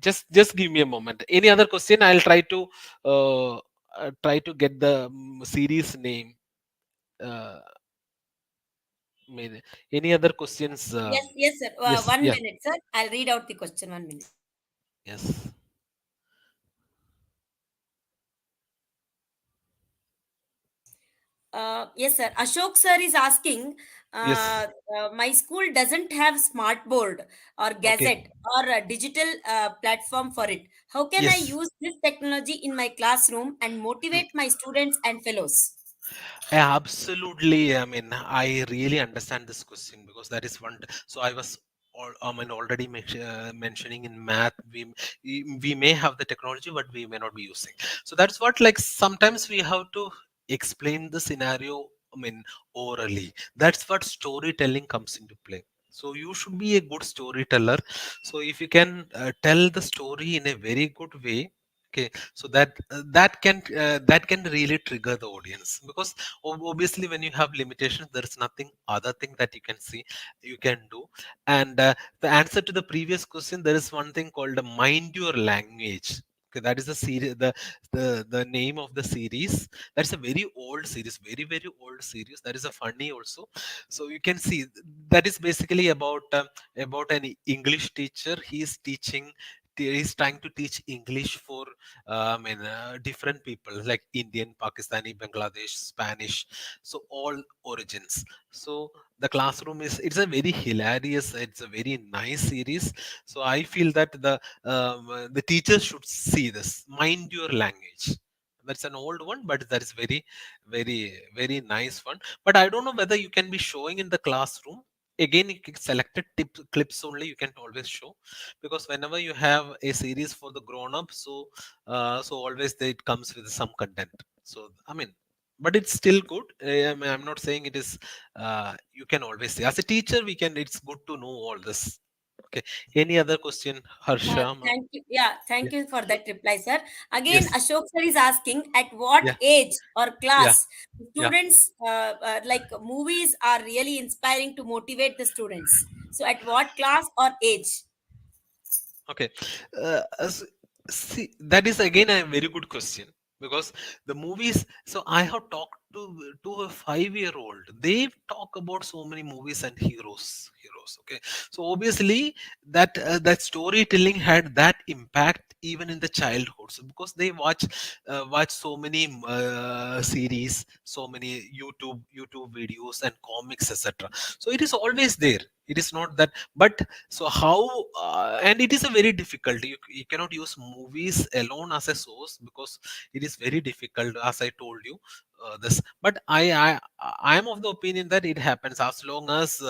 Just give me a moment. Any other question? I'll uh, try to get the series name. Uh, any other questions? Yes, yes, sir. Yes, One yeah, minute, sir. I'll read out the question. 1 minute. yes, Yes, sir. Ashok sir is asking, yes. my school doesn't have smart board or Okay, gazette or a digital platform for it. How can I yes. use this technology in my classroom and Hmm. motivate my students and fellows? Yeah, absolutely. I mean, I really understand this question because that is one. So I was, I mean, already mentioning in math, we may have the technology, but we may not be using. So that's what, like, sometimes we have to explain the scenario. I mean, orally. That's what storytelling comes into play. So you should be a good storyteller. So if you can tell the story in a very good way, okay, so that can really trigger the audience, because obviously when you have limitations, there is nothing other thing that you can see, you can do. And the answer to the previous question, there is one thing called a mind your language. Okay, that is the series, the name of the series. That's a very old series, very very old series. That is a funny also. So you can see that is basically about an English teacher. He's trying to teach English for different people like Indian, Pakistani, Bangladesh, Spanish, so all origins. So the classroom is, it's a very hilarious, it's a very nice series. So I feel that the teachers should see this. Mind your language. That's an old one, but that is very, very, very nice one. But I don't know whether you can be showing in the classroom. Again, you can selected clips only. You can always show, because whenever you have a series for the grown up, so so always it comes with some content. So I mean, but it's still good. I mean, I'm not saying it is. You can always say, as a teacher, we can. It's good to know all this. Okay. Any other question, Harsha, ma'am? Thank you. Yeah, Yeah, thank you for that reply, sir. Again, yes, Ashok sir is asking, at what yeah, age or yeah, class yeah. students like movies are really inspiring to motivate the students? So, at what class or age? Okay. See, that is again a very good question, because the movies. So I have talked to a 5-year-old. They talk about so many movies and heroes. Okay. So obviously that storytelling had that impact even in the childhood. So because they watch so many series, so many YouTube videos and comics, etc. So it is always there. It is not that, but so how, and it is a very difficult. You cannot use movies alone as a source, because it is very difficult, as I told you. this. But I am of the opinion that it happens as long as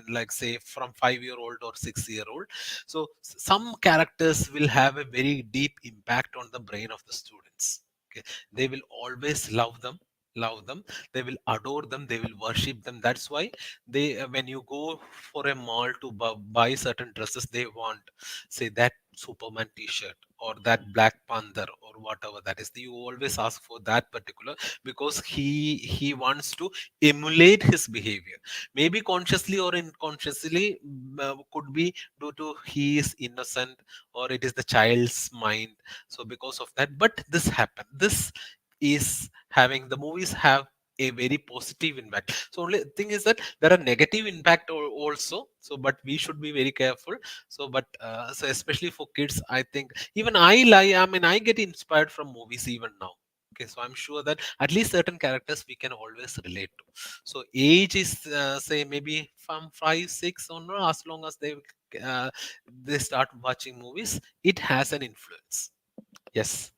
like say from 5 year old or 6 year old. So some characters will have a very deep impact on the brain of the students. Okay, they will always love them, they will adore them, they will worship them. That's why they when you go for a mall to buy certain dresses, they want, say, that Superman t-shirt or that Black Panther or whatever that is. You always ask for that particular, because he wants to emulate his behavior, maybe consciously or unconsciously. Could be due to he is innocent, or it is the child's mind. So because of that, but this happen, this is having, the movies have a very positive impact. So only thing is that there are negative impact also. So but we should be very careful. So but so especially for kids, I think, even I mean, I get inspired from movies even now. Okay, so I'm sure that at least certain characters we can always relate to. So age is say maybe from 5 6 or no, as long as uh, they start watching movies, it has an influence. Yes.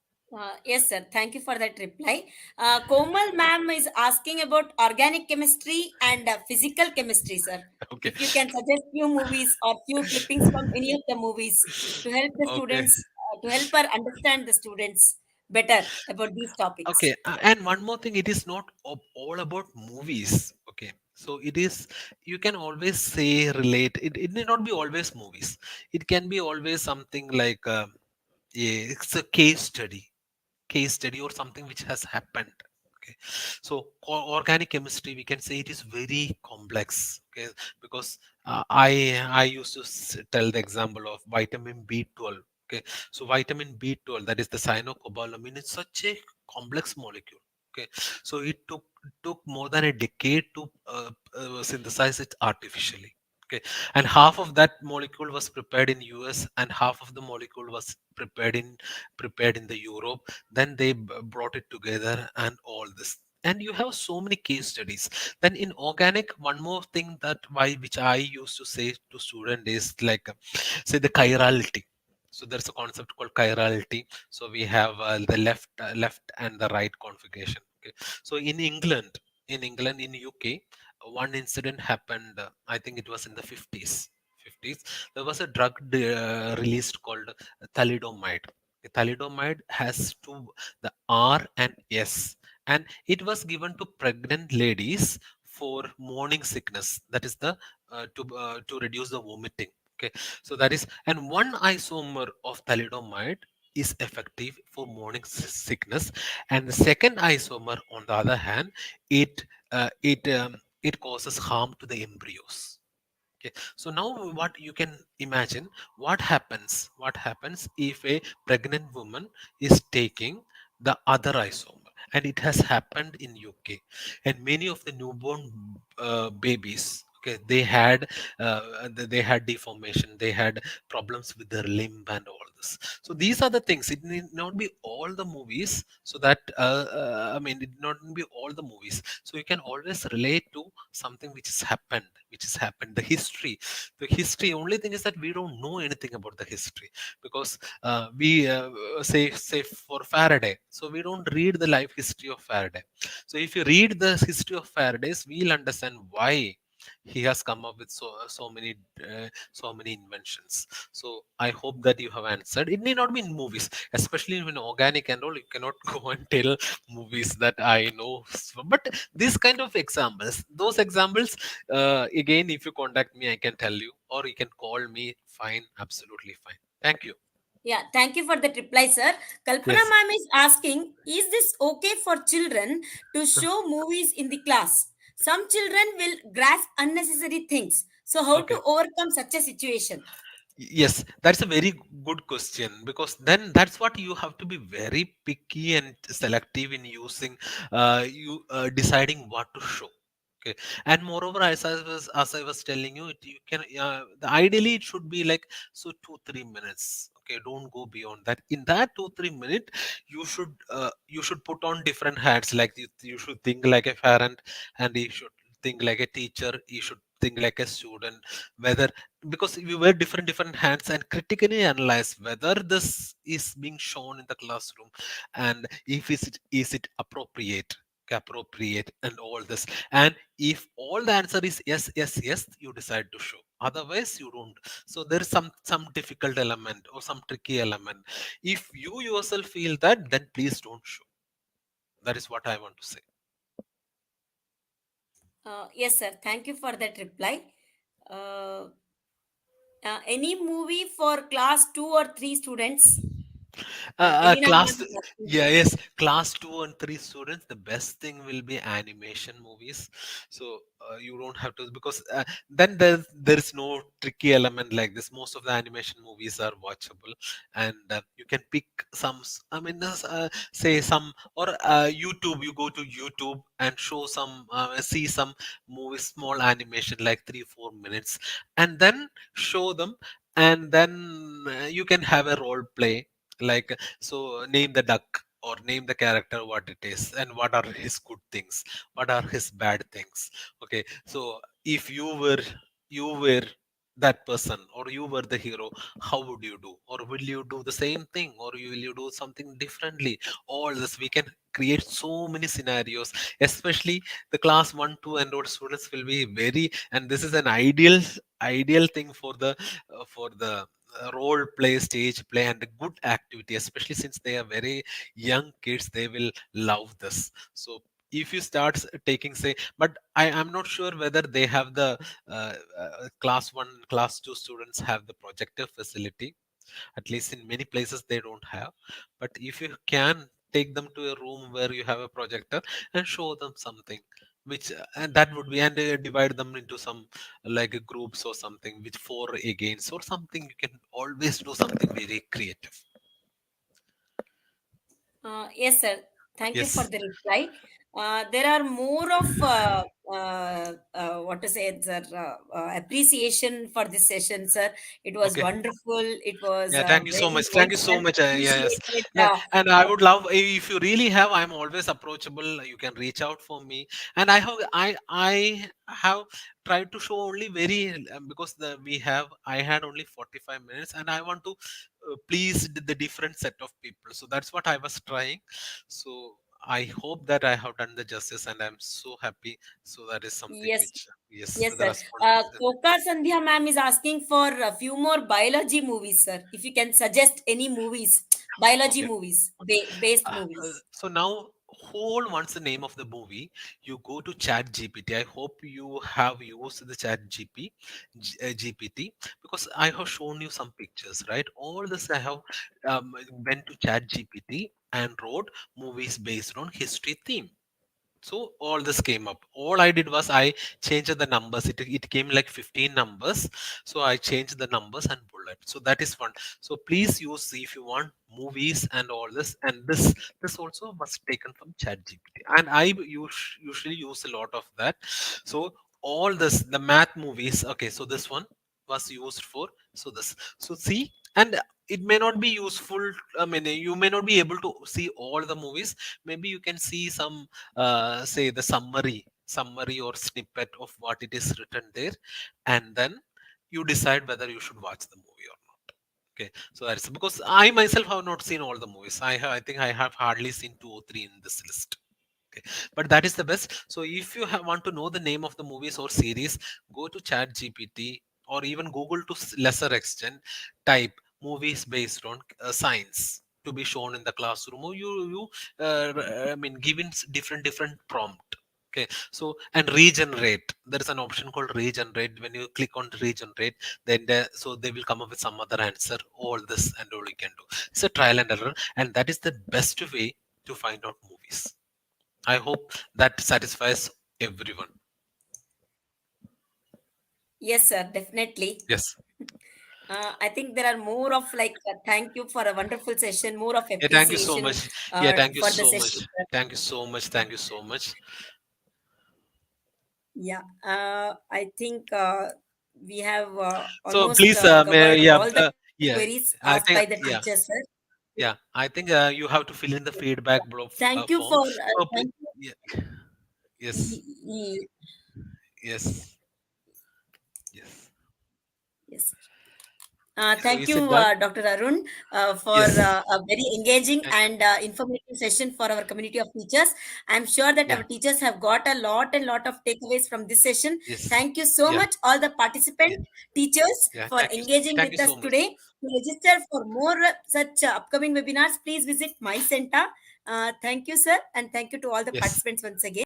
Yes, sir. Thank you for that reply. Komal ma'am is asking about organic chemistry and physical chemistry, sir. Okay. If you can suggest few movies or few clippings from any of the movies to help the Okay. students, to help her understand the students better about these topics. Okay, and one more thing, it is not all about movies. Okay, so it is, you can always say relate. It need not be always movies. It can be always something like it's a case study or something which has happened. Okay, so organic chemistry, we can say it is very complex. Okay, because I used to tell the example of vitamin B12. Okay, so vitamin B12, that is the cyanocobalamin, is such a complex molecule. Okay, so it took more than a decade to synthesize it artificially. Okay, and half of that molecule was prepared in US, and half of the molecule was prepared in the Europe. Then they brought it together and all this, and you have so many case studies. Then in organic, one more thing that why which I used to say to student is like say the chirality. So there's a concept called chirality. So we have the left and the right configuration. Okay, so in England, in UK, one incident happened. I think it was in the 50s. There was a drug released called thalidomide. The thalidomide has two, the R and S, and it was given to pregnant ladies for morning sickness. That is the to reduce the vomiting. Okay, so that is, and one isomer of thalidomide is effective for morning sickness, and the second isomer, on the other hand, it causes harm to the embryos. Okay, so now what you can imagine, what happens if a pregnant woman is taking the other isomer, and it has happened in UK, and many of the newborn babies, okay, they had deformation, they had problems with their limb and all this. So these are the things. It need not be all the movies, so that I mean, it not be all the movies. So you can always relate to something which has happened, the history. Only thing is that we don't know anything about the history, because we say for Faraday, so we don't read the life history of Faraday. So if you read the history of Faraday's, we'll understand why he has come up with so many inventions. So I hope that you have answered. It need not be in movies, especially in organic and all. You cannot go and tell movies that I know. But this kind of examples, those examples, again, if you contact me, I can tell you, or you can call me. Fine, absolutely fine. Thank you. Yeah, thank you for that reply, sir. Kalpana Yes. ma'am is asking, is this okay for children to show movies in the class? Some children will grasp unnecessary things. So, how to Okay. overcome such a situation? Yes, that's a very good question, because then that's what you have to be very picky and selective in using, you deciding what to show. Okay, and moreover, as I was telling you, you can ideally it should be like, so 2 3 minutes. Okay, don't go beyond that. In that 2 3 minute, you should put on different hats. Like you should think like a parent, and you should think like a teacher. You should think like a student. Whether, because we wear different hats, and critically analyze whether this is being shown in the classroom, and if is it appropriate. appropriate and all this. And if all the answer is yes, yes, yes, you decide to show, otherwise you don't. So there is some difficult element or some tricky element. If you yourself feel that, then please don't show. That is what I want to say. Yes, sir. Thank you for that reply. Uh, any movie for class 2 or 3 students? Evina Class, ma'am is asking yeah, this. yes, class 2 and 3 students, the best thing will be animation movies. So you don't have to, because then there is no tricky element like this. Most of the animation movies are watchable, and you can pick some I mean say some, or YouTube, you go to YouTube and show some see some movies, small animation like 3 4 minutes, and then show them. And then you can have a role play, like, so name the duck or name the character, what it is and what are his good things, what are his bad things. Okay, so if you were that person, or you were the hero, how would you do? Or will you do the same thing, or will you do something differently? All this we can create so many scenarios, especially the class 1 2 enrolled students will be very, and this is an ideal thing for the role play, stage play, and a good activity, especially since they are very young kids, they will love this. So if you start taking, say, but I'm not sure whether they have the class 1 class 2 students have the projector facility. At least in many places they don't have. But if you can take them to a room where you have a projector and show them something, which and that would be, and divide them into some like groups or something, which for against or something, you can always do something very creative. Yes, sir. Thank you for Yes. the reply. There are more of what to say, sir, appreciation for this session, sir. It was Okay. wonderful. It was Yeah, thank you so very much. Thank you well so much. Yes. appreciated. And I would love, if you really have, I'm always approachable. You can reach out for me. And I have tried to show only very, because I had only 45 minutes, and I want to please the different set of people. So that's what I was trying. So I hope that I have done the justice, and I'm so happy. So that is something Yes, which, yes, yes, the sir. response. Koka Sandhya ma'am is asking for a few more biology movies, sir. If you can suggest any movies, biology Okay. movies, based movies. So now, whole once the name of the movie, you go to Chat GPT. I hope you have used the GPT, because I have shown you some pictures, right? All this I have went to Chat GPT and wrote movies based on history theme. So all this came up. All I did was I changed the numbers. It came like 15 numbers. So I changed the numbers and bullet. So that is one. So please use, if you want movies and all this. And this also was taken from ChatGPT. And usually use a lot of that. So all this, the math movies. Okay, so this one was used for, so this. So see, and it may not be useful. I mean, you may not be able to see all the movies. Maybe you can see some, say, the summary or snippet of what it is written there, and then you decide whether you should watch the movie or not. Okay, so that's because I myself have not seen all the movies. I think I have hardly seen 2 or 3 in this list. Okay, but that is the best. So if you want to know the name of the movies or series, go to Chat GPT, or even Google to lesser extent, type movies based on science to be shown in the classroom, or you I mean, given different prompt. Okay, so, and regenerate, there is an option called regenerate. When you click on regenerate, then so they will come up with some other answer. All this and all you can do, it's a trial and error, and that is the best way to find out movies. I hope that satisfies everyone. Yes, sir. Definitely. Yes. I think there are more of like thank you for a wonderful session, more of Yeah, thank you so appreciation much. Yeah, thank you for the so session, much. sir. Thank you so much. Thank you so much. Yeah, I think we have So almost please, covered yeah, all the yeah. queries I asked think, by the yeah, teacher, sir. yeah. I think you have to fill in the feedback Thank you form. for So thank you. yeah, yes, Ye- ye- yes, yes. Yes, sir. So Thank is it you, done? Dr. Arun, for Yes. a very engaging Thank you. and informative session for our community of teachers. I'm sure that our Yeah. teachers have got a lot and lot of takeaways from this session. Yes. Thank you so Yeah. much, all the Yeah. participant teachers, Yeah. for Thank you. engaging Thank you with us so much. today. To register for more such upcoming webinars, please visit my center. Thank you, sir, and thank you to all the Yes. participants once again.